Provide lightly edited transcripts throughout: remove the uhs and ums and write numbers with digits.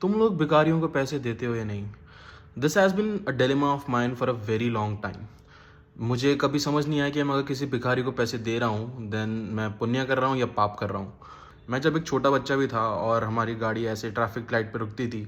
तुम लोग भिखारियों को पैसे देते हो या नहीं? This has been a dilemma of mind for a very long time. मुझे कभी समझ नहीं आया कि मैं अगर किसी भिखारी को पैसे दे रहा हूँ देन मैं पुण्य कर रहा हूँ या पाप कर रहा हूँ। मैं जब एक छोटा बच्चा भी था और हमारी गाड़ी ऐसे ट्रैफिक लाइट पे रुकती थी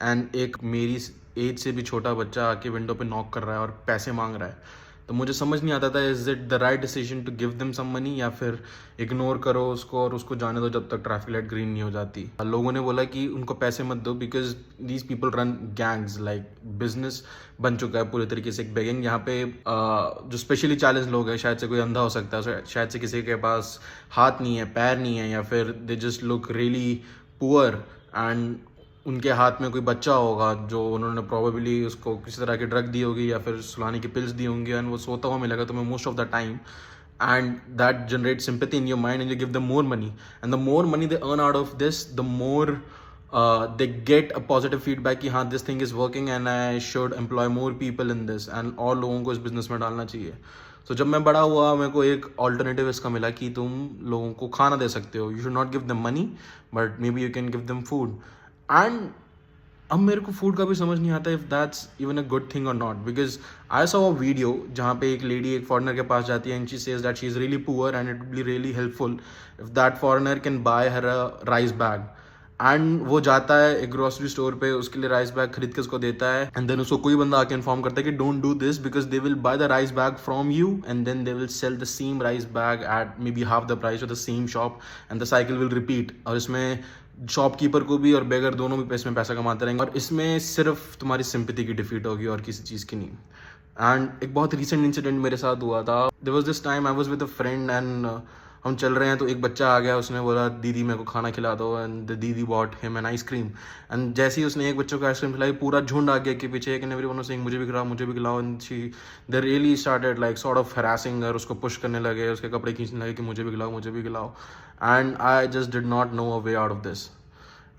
एंड एक मेरी एज से भी छोटा बच्चा आके विंडो पे नॉक कर रहा है और पैसे मांग रहा है, तो मुझे समझ नहीं आता था is it the right decision to give them some money या फिर इग्नोर करो उसको और उसको जाने दो जब तक ट्रैफिक लाइट ग्रीन नहीं हो जाती। लोगों ने बोला कि उनको पैसे मत दो because these people run gangs, like business बन चुका है पूरे तरीके से एक बेगिंग। यहाँ पे जो स्पेशली चैलेंज लोग हैं, शायद से कोई अंधा हो सकता है, शायद से किसी के पास हाथ नहीं है, पैर नहीं है, या फिर they just look really poor and उनके हाथ में कोई बच्चा होगा जो उन्होंने प्रोबेबली उसको किसी तरह की ड्रग दी होगी या फिर सुलाने की पिल्स दी होंगी एंड वो सोता हुआ मिलेगा तुम्हें most of the time, and that generates sympathy in your mind and you give them more money, and the more money they earn out of this, the more they get a positive feedback कि हाँ this thing is working and I should employ more people in this, and और लोगों को इस business में डालना चाहिए। So जब मैं बड़ा हुआ मेरे को एक alternative इसका मिला कि तुम लोगों को खाना दे सकते हो, you should not give them money but maybe you can give them food। and अब मेरे को फूड का भी समझ नहीं आता if that's even a good thing और not, because I saw a video जहाँ पे एक लेडी एक फॉरेनर के पास जाती है and she says that she is really poor and it will be really helpful if that foreigner can buy her a rice bag. And वो जाता है एक ग्रोसरी स्टोर पे, उसके लिए राइस बैग खरीद के उसको देता है एंड देन उसको कोई बंदा आके इन्फॉर्म करता है कि don't do this because they will buy the rice bag from you and then they will sell the same rice bag at may be half the price of the same shop and the cycle will repeat. और इसमें shopkeeper को भी और बेगर दोनों भी इसमें पैसा कमाते रहेंगे और इसमें सिर्फ तुम्हारी सिंपैथी की डिफीट होगी और किसी चीज़ की नहीं। एंड एक बहुत रिसेंट इंसिडेंट मेरे साथ हुआ था। There was this time I was with a friend and हम चल रहे हैं तो एक बच्चा आ गया, उसने बोला दीदी मेरे को खाना खिला दो एंड द दीदी bought him an ice cream. And जैसे ही उसने एक बच्चों को आइसक्रीम खिलाई पूरा झुंड आ गया कि पीछे एंड एवरीवन वाज सेइंग मुझे भी खिलाओ and she they really started like sort of harassing और उसको पुश करने लगे, उसके कपड़े खींचने लगे कि मुझे भी खिलाओ। And I just did not know a way out of this.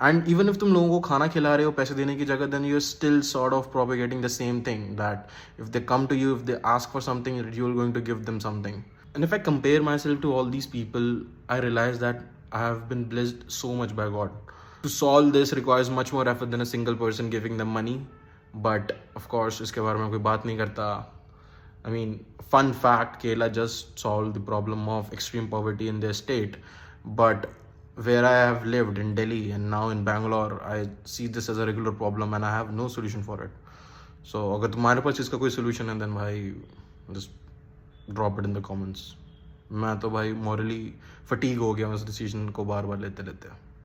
And even if तुम लोगों को खाना खिला रहे हो पैसे देने की जगह, then you are still sort of propagating the same thing that if they come to you, if they ask for something, you are going to give them something. And if I compare myself to all these people, I realize that I have been blessed so much by God. To solve this requires much more effort than a single person giving them money. But of course, इसके बारे में कोई बात नहीं करता। I mean, fun fact, Kerala just solved the problem of extreme poverty in their state. But where I have lived in Delhi and now in Bangalore, I see this as a regular problem and I have no solution for it. So अगर तुम्हारे पास इसका कोई solution है, then भाई just drop it in the comments. मैं तो भाई morally fatigue हो गया उस डिसीजन को बार बार लेते लेते।